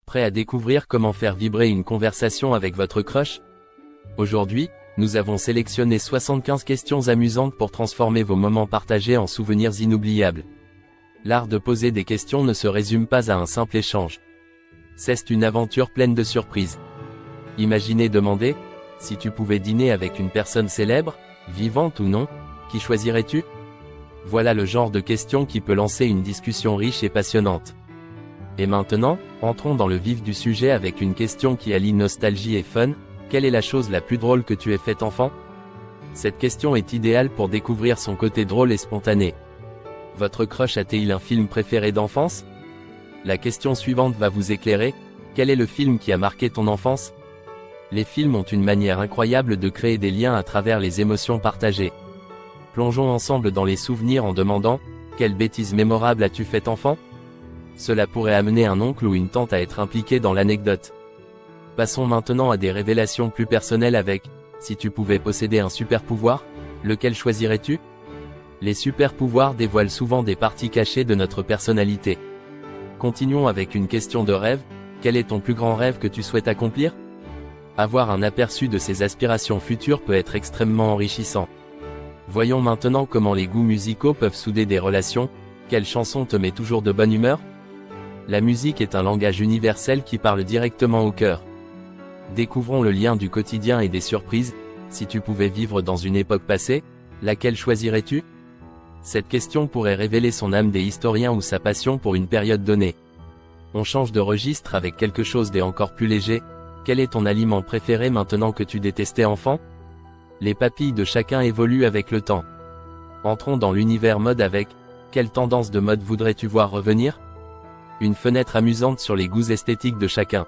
Prêt à découvrir comment faire vibrer une conversation avec votre crush? Aujourd'hui, nous avons sélectionné 75 questions amusantes pour transformer vos moments partagés en souvenirs inoubliables. L'art de poser des questions ne se résume pas à un simple échange. C'est une aventure pleine de surprises. Imaginez demander, si tu pouvais dîner avec une personne célèbre, vivante ou non, qui choisirais-tu? Voilà le genre de questions qui peut lancer une discussion riche et passionnante. Et maintenant, entrons dans le vif du sujet avec une question qui allie nostalgie et fun. Quelle est la chose la plus drôle que tu aies faite enfant? Cette question est idéale pour découvrir son côté drôle et spontané. Votre crush a-t-il un film préféré d'enfance? La question suivante va vous éclairer. Quel est le film qui a marqué ton enfance? Les films ont une manière incroyable de créer des liens à travers les émotions partagées. Plongeons ensemble dans les souvenirs en demandant, quelle bêtise mémorable as-tu faite enfant? Cela pourrait amener un oncle ou une tante à être impliqué dans l'anecdote. Passons maintenant à des révélations plus personnelles avec, si tu pouvais posséder un super pouvoir, lequel choisirais-tu? Les super pouvoirs dévoilent souvent des parties cachées de notre personnalité. Continuons avec une question de rêve. Quel est ton plus grand rêve que tu souhaites accomplir? Avoir un aperçu de ces aspirations futures peut être extrêmement enrichissant. Voyons maintenant comment les goûts musicaux peuvent souder des relations. Quelle chanson te met toujours de bonne humeur? La musique est un langage universel qui parle directement au cœur. Découvrons le lien du quotidien et des surprises. Si tu pouvais vivre dans une époque passée, laquelle choisirais-tu? Cette question pourrait révéler son âme des historiens ou sa passion pour une période donnée. On change de registre avec quelque chose d'encore plus léger. Quel est ton aliment préféré maintenant que tu détestais enfant? Les papilles de chacun évoluent avec le temps. Entrons dans l'univers mode avec, quelle tendance de mode voudrais-tu voir revenir? Une fenêtre amusante sur les goûts esthétiques de chacun.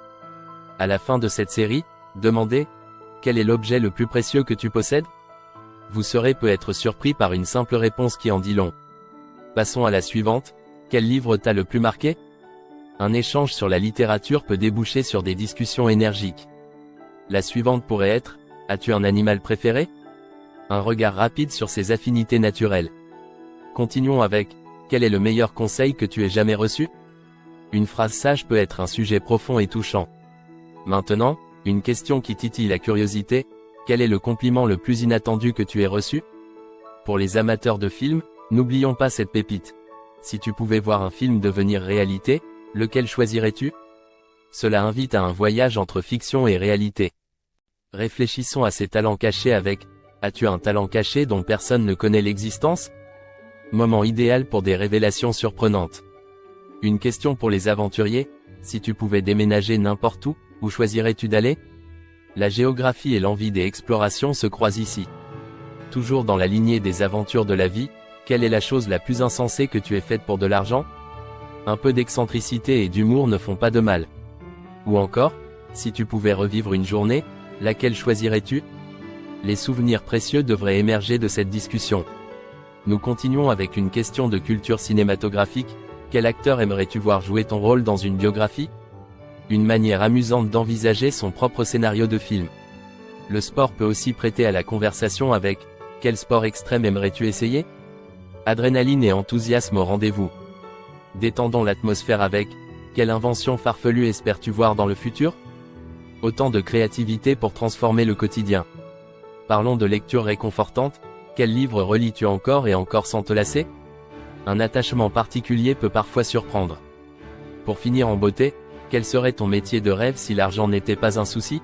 À la fin de cette série, demandez, quel est l'objet le plus précieux que tu possèdes? Vous serez peut-être surpris par une simple réponse qui en dit long. Passons à la suivante, quel livre t'a le plus marqué? Un échange sur la littérature peut déboucher sur des discussions énergiques. La suivante pourrait être, as-tu un animal préféré? Un regard rapide sur ses affinités naturelles. Continuons avec, quel est le meilleur conseil que tu aies jamais reçu? Une phrase sage peut être un sujet profond et touchant. Maintenant, une question qui titille la curiosité, quel est le compliment le plus inattendu que tu aies reçu? Pour les amateurs de films, n'oublions pas cette pépite. Si tu pouvais voir un film devenir réalité, lequel choisirais-tu? Cela invite à un voyage entre fiction et réalité. Réfléchissons à ces talents cachés avec, as-tu un talent caché dont personne ne connaît l'existence? Moment idéal pour des révélations surprenantes. Une question pour les aventuriers, si tu pouvais déménager n'importe où choisirais-tu d'aller? La géographie et l'envie des explorations se croisent ici. Toujours dans la lignée des aventures de la vie, quelle est la chose la plus insensée que tu aies faite pour de l'argent? Un peu d'excentricité et d'humour ne font pas de mal. Ou encore, si tu pouvais revivre une journée, laquelle choisirais-tu? Les souvenirs précieux devraient émerger de cette discussion. Nous continuons avec une question de culture cinématographique. Quel acteur aimerais-tu voir jouer ton rôle dans une biographie? Une manière amusante d'envisager son propre scénario de film. Le sport peut aussi prêter à la conversation avec, quel sport extrême aimerais-tu essayer? Adrénaline et enthousiasme au rendez-vous. Détendons l'atmosphère avec, quelle invention farfelue espères-tu voir dans le futur? Autant de créativité pour transformer le quotidien. Parlons de lecture réconfortante. Quel livre relis-tu encore et encore sans te lasser? Un attachement particulier peut parfois surprendre. Pour finir en beauté, quel serait ton métier de rêve si l'argent n'était pas un souci?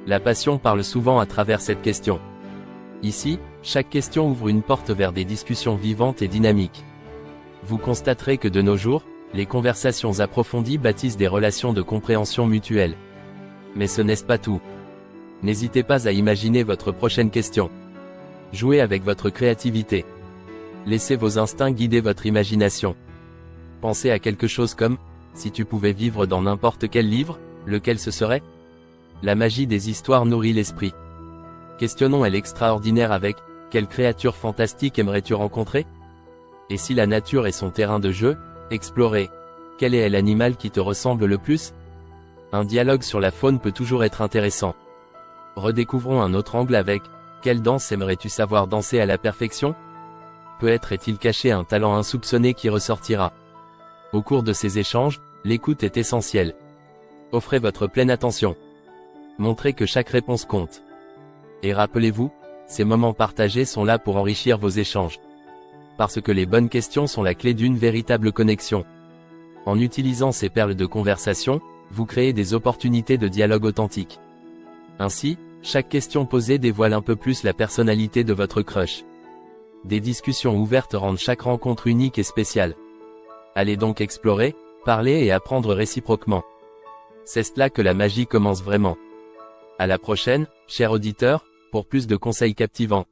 La passion parle souvent à travers cette question. Ici, chaque question ouvre une porte vers des discussions vivantes et dynamiques. Vous constaterez que de nos jours, les conversations approfondies bâtissent des relations de compréhension mutuelle. Mais ce n'est pas tout. N'hésitez pas à imaginer votre prochaine question. Jouez avec votre créativité. Laissez vos instincts guider votre imagination. Pensez à quelque chose comme, si tu pouvais vivre dans n'importe quel livre, lequel ce serait? La magie des histoires nourrit l'esprit. Questionnons l'extraordinaire avec, quelle créature fantastique aimerais-tu rencontrer? Et si la nature est son terrain de jeu, explorez. Quel est l'animal qui te ressemble le plus? Un dialogue sur la faune peut toujours être intéressant. Redécouvrons un autre angle avec, quelle danse aimerais-tu savoir danser à la perfection? Peut-être est-il caché un talent insoupçonné qui ressortira. Au cours de ces échanges, l'écoute est essentielle. Offrez votre pleine attention. Montrez que chaque réponse compte. Et rappelez-vous, ces moments partagés sont là pour enrichir vos échanges. Parce que les bonnes questions sont la clé d'une véritable connexion. En utilisant ces perles de conversation, vous créez des opportunités de dialogue authentique. Ainsi, chaque question posée dévoile un peu plus la personnalité de votre crush. Des discussions ouvertes rendent chaque rencontre unique et spéciale. Allez donc explorer, parler et apprendre réciproquement. C'est là que la magie commence vraiment. À la prochaine, chers auditeurs, pour plus de conseils captivants.